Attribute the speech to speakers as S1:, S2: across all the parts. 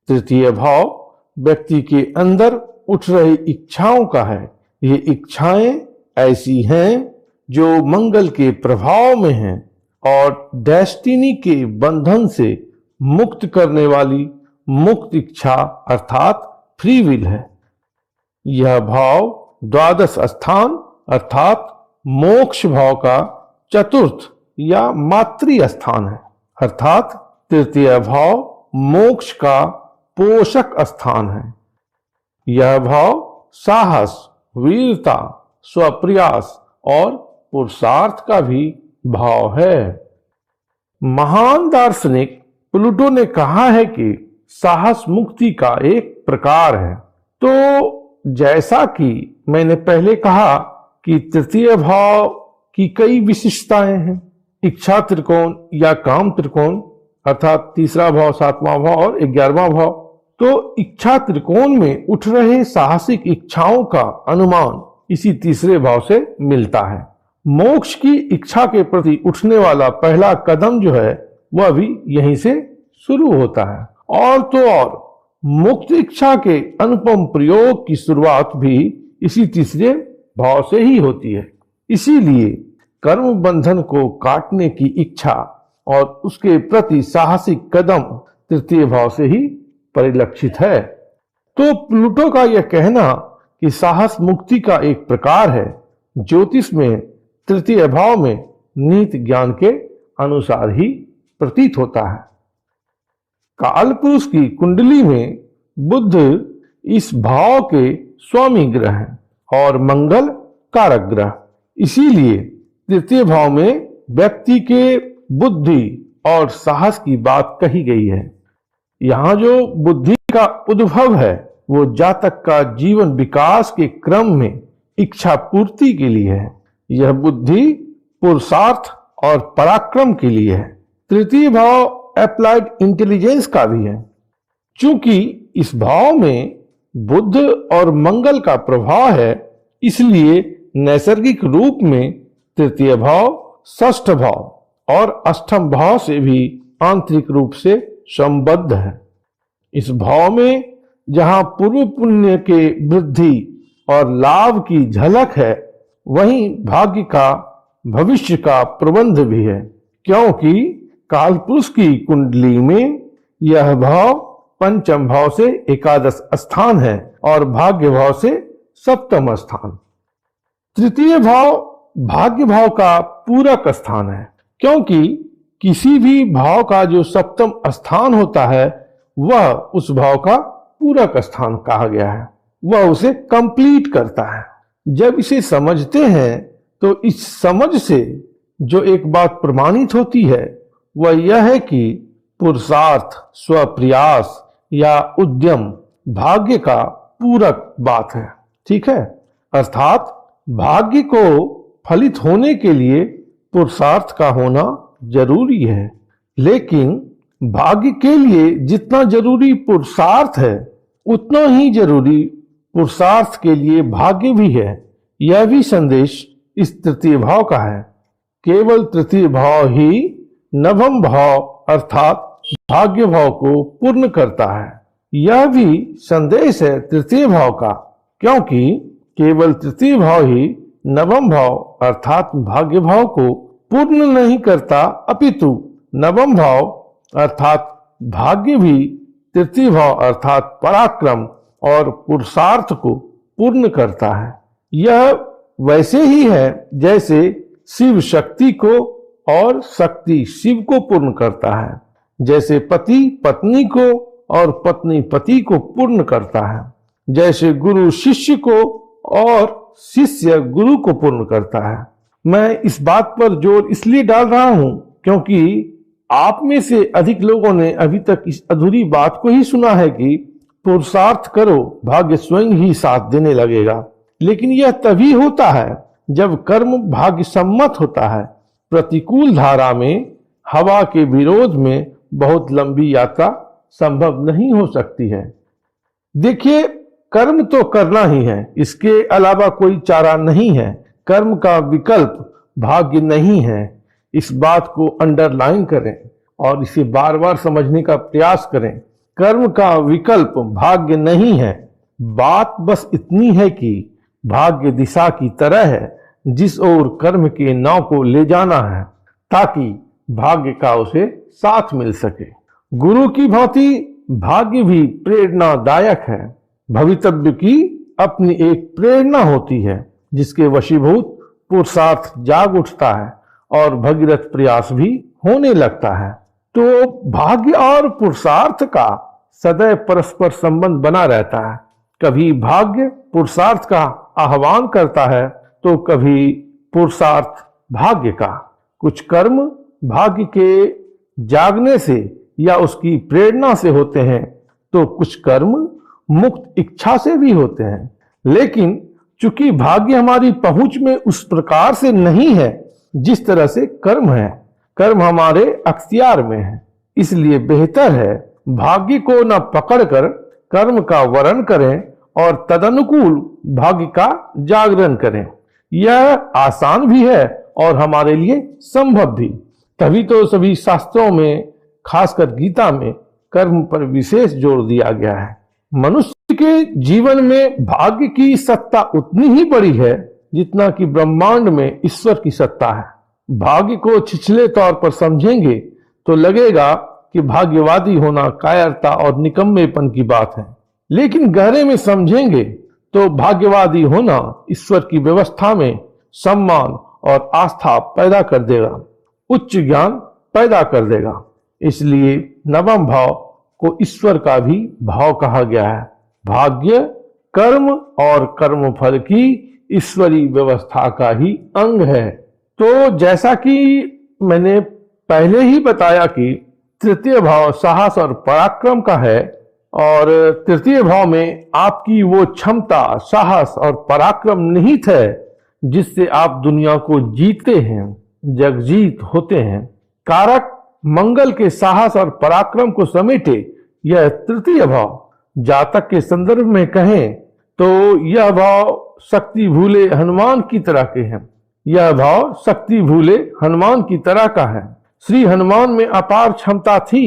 S1: तृतीय भाव व्यक्ति के अंदर उठ रही इच्छाओं का है। ये इच्छाएं ऐसी हैं जो मंगल के प्रभाव में हैं और डेस्टिनी के बंधन से मुक्त करने वाली मुक्त इच्छा अर्थात फ्री विल है। यह भाव द्वादश स्थान अर्थात मोक्ष भाव का चतुर्थ या मातृ स्थान है, अर्थात तृतीय भाव मोक्ष का पोषक स्थान है। यह भाव साहस, वीरता, स्वप्रयास और पुरुषार्थ का भी भाव है। महान दार्शनिक प्लूटो ने कहा है कि साहस मुक्ति का एक प्रकार है। तो जैसा कि मैंने पहले कहा कि तृतीय भाव की कई विशिष्टताएं हैं, इच्छा त्रिकोण या काम त्रिकोण अर्थात तीसरा भाव, सातवां भाव और 11वां भाव। तो इच्छा त्रिकोण में उठ रहे साहसिक इच्छाओं का अनुमान इसी तीसरे भाव से मिलता है। मोक्ष की इच्छा के प्रति उठने वाला पहला कदम जो है वह भी यहीं से शुरू होता है। और तो और मुक्त इच्छा के अनुपम प्रयोग की शुरुआत भी इसी तीसरे भाव से ही होती है। इसीलिए कर्म बंधन को काटने की इच्छा और उसके प्रति साहसिक कदम तृतीय भाव से ही परिलक्षित है। तो प्लूटो का यह कहना कि साहस मुक्ति का एक प्रकार है, ज्योतिष में तृतीय भाव में नीत ज्ञान के अनुसार ही प्रतीत होता है। काल पुरुष की कुंडली में बुध इस भाव के स्वामी ग्रह हैं और मंगल कारक ग्रह। इसीलिए तृतीय भाव में व्यक्ति के बुद्धि और साहस की बात कही गई है। यहाँ जो बुद्धि का उद्भव है वो जातक का जीवन विकास के क्रम में इच्छा पूर्ति के लिए है। यह बुद्धि पुरुषार्थ और पराक्रम के लिए है। तृतीय भाव अप्लाइड इंटेलिजेंस का भी है। चूंकि इस भाव में बुध और मंगल का प्रभाव है, इसलिए नैसर्गिक रूप में तृतीय भाव षष्ठ भाव और अष्टम भाव से भी आंतरिक रूप से संबद्ध है। इस भाव में जहां पूर्व पुण्य के वृद्धि और लाभ की झलक है, वहीं भाग्य का भविष्य का प्रबंध भी है। क्योंकि कालपुरुष की कुंडली में यह भाव पंचम भाव से एकादश स्थान है और भाग्य भाव से सप्तम स्थान। तृतीय भाव भाग्य भाव का पूरक स्थान है, क्योंकि किसी भी भाव का जो सप्तम स्थान होता है वह उस भाव का पूरक स्थान कहा गया है, वह उसे कंप्लीट करता है। जब इसे समझते हैं तो इस समझ से जो एक बात प्रमाणित होती है वह यह है कि पुरुषार्थ, स्वप्रयास या उद्यम भाग्य का पूरक बात है। ठीक है, अर्थात भाग्य को फलित होने के लिए पुरुषार्थ का होना जरूरी है, लेकिन भाग्य के लिए जितना जरूरी पुरुषार्थ है उतना ही जरूरी पुरुषार्थ के लिए भाग्य भी है। यह भी संदेश इस तृतीय भाव का है। केवल तृतीय भाव ही नवम भाव अर्थात भाग्य भाव को पूर्ण करता है। यह भी संदेश है तृतीय भाव का, क्योंकि केवल तृतीय भाव ही नवम भाव अर्थात भाग्य भाव को पूर्ण नहीं करता, अपितु नवम भाव अर्थात भाग्य भी तृतीय भाव अर्थात पराक्रम और पुरुषार्थ को पूर्ण करता है। यह वैसे ही है जैसे शिव शक्ति को और शक्ति शिव को पूर्ण करता है, जैसे पति पत्नी को और पत्नी पति को पूर्ण करता है, जैसे गुरु शिष्य को और शिष्य गुरु को पूर्ण करता है। मैं इस बात पर जोर इसलिए डाल रहा हूं क्योंकि आप में से अधिक लोगों ने अभी तक इस अधूरी बात को ही सुना है कि पुरुषार्थ करो, भाग्य स्वयं ही साथ देने लगेगा। लेकिन यह तभी होता है जब कर्म भाग्य सम्मत होता है। प्रतिकूल धारा में हवा के विरोध में बहुत लंबी यात्रा संभव नहीं हो सकती है। देखिए, कर्म तो करना ही है, इसके अलावा कोई चारा नहीं है। कर्म का विकल्प भाग्य नहीं है। इस बात को अंडरलाइन करें और इसे बार बार समझने का प्रयास करें। कर्म का विकल्प भाग्य नहीं है। बात बस इतनी है कि भाग्य दिशा की तरह है, जिस ओर कर्म के नाव को ले जाना है ताकि भाग्य का उसे साथ मिल सके। गुरु की भांति भाग्य भी प्रेरणादायक है। भवितव्य की अपनी एक प्रेरणा होती है, जिसके वशीभूत पुरुषार्थ जाग उठता है और भगीरथ प्रयास भी होने लगता है। तो भाग्य और पुरुषार्थ का सदैव परस्पर संबंध बना रहता है। कभी भाग्य पुरुषार्थ का आह्वान करता है तो कभी पुरुषार्थ भाग्य का। कुछ कर्म भाग्य के जागने से या उसकी प्रेरणा से होते हैं, तो कुछ कर्म मुक्त इच्छा से भी होते हैं। लेकिन चूंकि भाग्य हमारी पहुंच में उस प्रकार से नहीं है जिस तरह से कर्म है, कर्म हमारे अख्तियार में है, इसलिए बेहतर है भाग्य को न पकड़कर कर्म का वरण करें और तदनुकूल भाग्य का जागरण करें। यह आसान भी है और हमारे लिए संभव भी। तभी तो सभी शास्त्रों में, खासकर गीता में, कर्म पर विशेष जोर दिया गया है। मनुष्य के जीवन में भाग्य की सत्ता उतनी ही बड़ी है जितना कि ब्रह्मांड में ईश्वर की सत्ता है। भाग्य को छिछले तौर पर समझेंगे तो लगेगा कि भाग्यवादी होना कायरता और निकम्मेपन की बात है, लेकिन गहरे में समझेंगे तो भाग्यवादी होना ईश्वर की व्यवस्था में सम्मान और आस्था पैदा कर देगा, उच्च ज्ञान पैदा कर देगा। इसलिए नवम भाव को ईश्वर का भी भाव कहा गया है। भाग्य कर्म और कर्मफल की ईश्वरीय व्यवस्था का ही अंग है। तो जैसा कि मैंने पहले ही बताया कि तृतीय भाव साहस और पराक्रम का है, और तृतीय भाव में आपकी वो क्षमता, साहस और पराक्रम निहित है जिससे आप दुनिया को जीतते हैं, जगजीत होते हैं। कारक मंगल के साहस और पराक्रम को समेटे यह तृतीय भाव। जातक के संदर्भ में कहें तो यह भाव शक्ति भूले हनुमान की तरह के हैं। यह भाव शक्ति भूले हनुमान की तरह का है। श्री हनुमान में अपार क्षमता थी,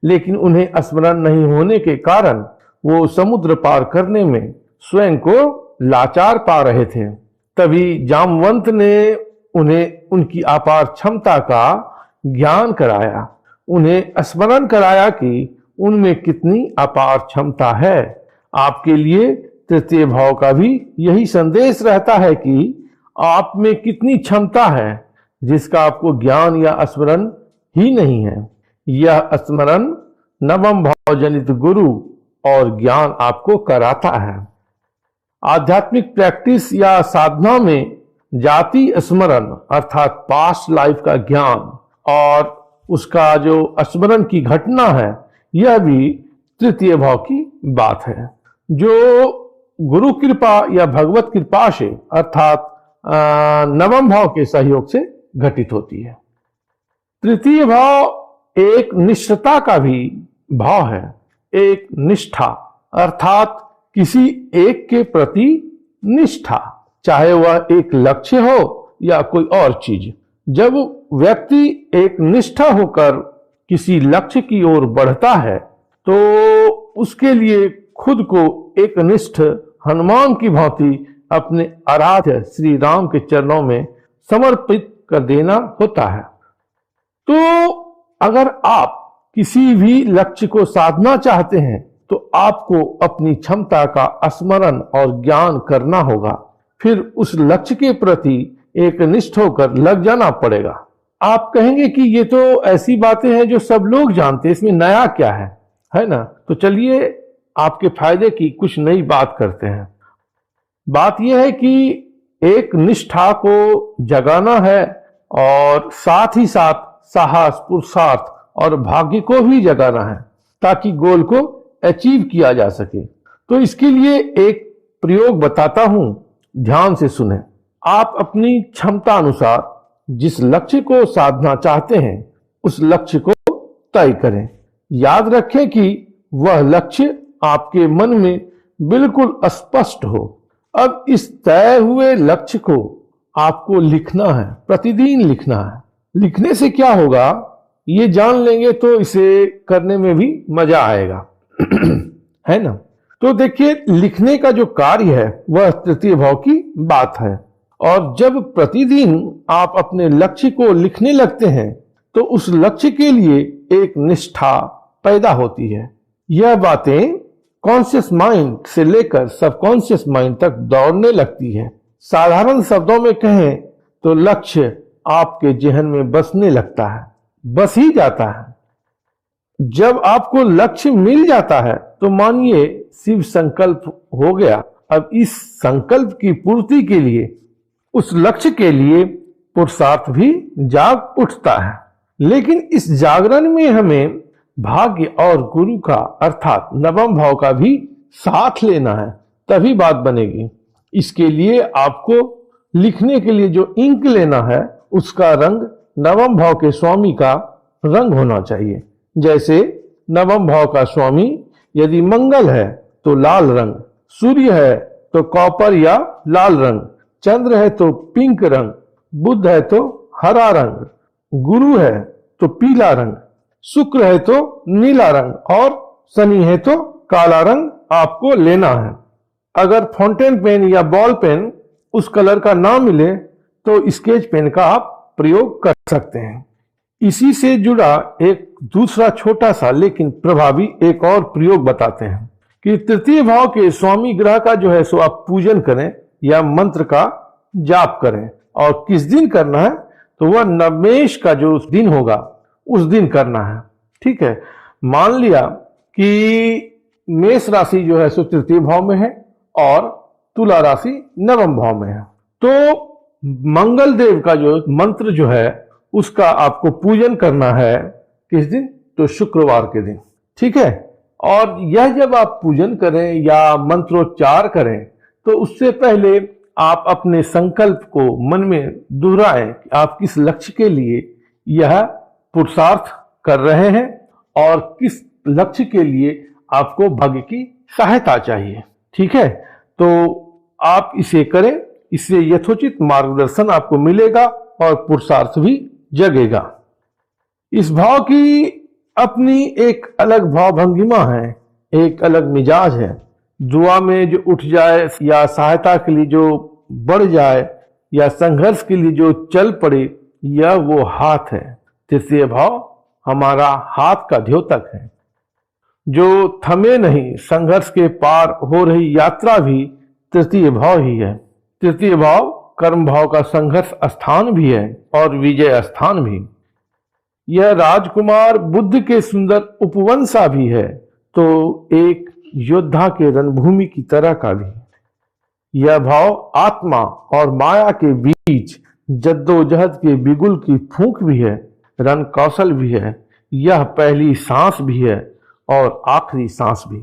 S1: लेकिन उन्हें स्मरण नहीं होने के कारण वो समुद्र पार करने में स्वयं को लाचार पा रहे थे। तभी जामवंत ने उन्हें उनकी अपार क्षमता का ज्ञान कराया, उन्हें स्मरण कराया कि उनमें कितनी अपार क्षमता है। आपके लिए तृतीय भाव का भी यही संदेश रहता है कि आप में कितनी क्षमता है जिसका आपको ज्ञान या स्मरण ही नहीं है। यह स्मरण नवम भाव जनित गुरु और ज्ञान आपको कराता है। आध्यात्मिक प्रैक्टिस या साधना में जाति स्मरण अर्थात पास्ट लाइफ का ज्ञान और उसका जो स्मरण की घटना है, यह भी तृतीय भाव की बात है, जो गुरु कृपा या भगवत कृपा से अर्थात नवम भाव के सहयोग से घटित होती है। तृतीय भाव एक निष्ठता का भी भाव है, एक निष्ठा अर्थात किसी एक के प्रति निष्ठा, चाहे वह एक लक्ष्य हो या कोई और चीज। जब व्यक्ति एक निष्ठा होकर किसी लक्ष्य की ओर बढ़ता है तो उसके लिए खुद को एक निष्ठ हनुमान की भांति अपने आराध्य श्री राम के चरणों में समर्पित कर देना होता है। तो अगर आप किसी भी लक्ष्य को साधना चाहते हैं तो आपको अपनी क्षमता का स्मरण और ज्ञान करना होगा, फिर उस लक्ष्य के प्रति एक निष्ठ होकर लग जाना पड़ेगा। आप कहेंगे कि ये तो ऐसी बातें हैं जो सब लोग जानते हैं, इसमें नया क्या है ना? तो चलिए आपके फायदे की कुछ नई बात करते हैं। बात यह है कि एक निष्ठा को जगाना है और साथ ही साथ साहस, पुरुषार्थ और भाग्य को भी जगाना है ताकि गोल को अचीव किया जा सके। तो इसके लिए एक प्रयोग बताता हूं, ध्यान से सुने। आप अपनी क्षमता अनुसार जिस लक्ष्य को साधना चाहते हैं उस लक्ष्य को तय करें। याद रखें कि वह लक्ष्य आपके मन में बिल्कुल स्पष्ट हो। अब इस तय हुए लक्ष्य को आपको लिखना है, प्रतिदिन लिखना है। लिखने से क्या होगा ये जान लेंगे तो इसे करने में भी मजा आएगा। है ना। तो देखिए, लिखने का जो कार्य है वह तृतीय भाव की बात है। और जब प्रतिदिन आप अपने लक्ष्य को लिखने लगते हैं तो उस लक्ष्य के लिए एक निष्ठा पैदा होती है। यह बातें कॉन्शियस माइंड से लेकर सबकॉन्शियस माइंड तक दौड़ने लगती है। साधारण शब्दों में कहें तो लक्ष्य आपके जहन में बसने लगता है, बस ही जाता है। जब आपको लक्ष्य मिल जाता है तो मानिए शिव संकल्प हो गया। अब इस संकल्प की पूर्ति के लिए, उस लक्ष्य के लिए पुरुषार्थ भी जाग उठता है। लेकिन इस जागरण में हमें भाग्य और गुरु का अर्थात नवम भाव का भी साथ लेना है, तभी बात बनेगी। इसके लिए आपको लिखने के लिए जो इंक लेना है उसका रंग नवम भाव के स्वामी का रंग होना चाहिए। जैसे नवम भाव का स्वामी यदि मंगल है तो लाल रंग, सूर्य है तो कॉपर या लाल रंग, चंद्र है तो पिंक रंग, बुध है तो हरा रंग, गुरु है तो पीला रंग, शुक्र है तो नीला रंग और शनि है तो काला रंग आपको लेना है। अगर फाउंटेन पेन या बॉल पेन उस कलर का ना मिले तो स्केच पेन का आप प्रयोग कर सकते हैं। इसी से जुड़ा एक दूसरा छोटा सा लेकिन प्रभावी एक और प्रयोग बताते हैं कि तृतीय भाव के स्वामी ग्रह का जो है सो आप पूजन करें या मंत्र का जाप करें। और किस दिन करना है तो वह नवमेश का जो दिन होगा उस दिन करना है। ठीक है, मान लिया कि मेष राशि जो है सो तृतीय भाव में है और तुला राशि नवम भाव में है, तो मंगल देव का जो मंत्र जो है उसका आपको पूजन करना है। किस दिन तो शुक्रवार के दिन। ठीक है, और यह जब आप पूजन करें या मंत्रोच्चार करें तो उससे पहले आप अपने संकल्प को मन में दोहराएं कि आप किस लक्ष्य के लिए यह पुरुषार्थ कर रहे हैं और किस लक्ष्य के लिए आपको भाग्य की सहायता चाहिए। ठीक है, तो आप इसे करें, इससे यथोचित मार्गदर्शन आपको मिलेगा और पुरुषार्थ भी जगेगा। इस भाव की अपनी एक अलग भाव भंगिमा है, एक अलग मिजाज है। दुआ में जो उठ जाए या सहायता के लिए जो बढ़ जाए या संघर्ष के लिए जो चल पड़े, यह वो हाथ है। तृतीय भाव हमारा हाथ का द्योतक है जो थमे नहीं। संघर्ष के पार हो रही यात्रा भी तृतीय भाव ही है। तृतीय भाव कर्म भाव का संघर्ष स्थान भी है और विजय स्थान भी। यह राजकुमार बुद्ध के सुंदर उपवंसा भी है तो एक योद्धा के रणभूमि की तरह का भी। यह भाव आत्मा और माया के बीच जद्दोजहद के बिगुल की फूंक भी है, रण कौशल भी है। यह पहली सांस भी है और आखिरी सांस भी।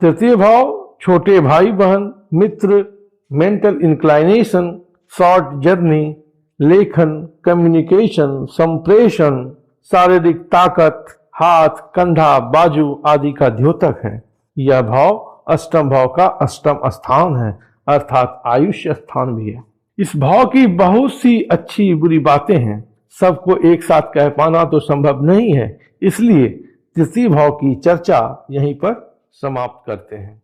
S1: तृतीय भाव छोटे भाई बहन, मित्र, मेंटल इंक्लाइनेशन, शॉर्ट जर्नी, लेखन, कम्युनिकेशन, संप्रेषण, शारीरिक ताकत, हाथ, कंधा, बाजू आदि का द्योतक है। यह भाव अष्टम भाव का अष्टम स्थान है अर्थात आयुष्य स्थान भी है। इस भाव की बहुत सी अच्छी बुरी बातें हैं, सबको एक साथ कह पाना तो संभव नहीं है, इसलिए तृतीय भाव की चर्चा यहीं पर समाप्त करते हैं।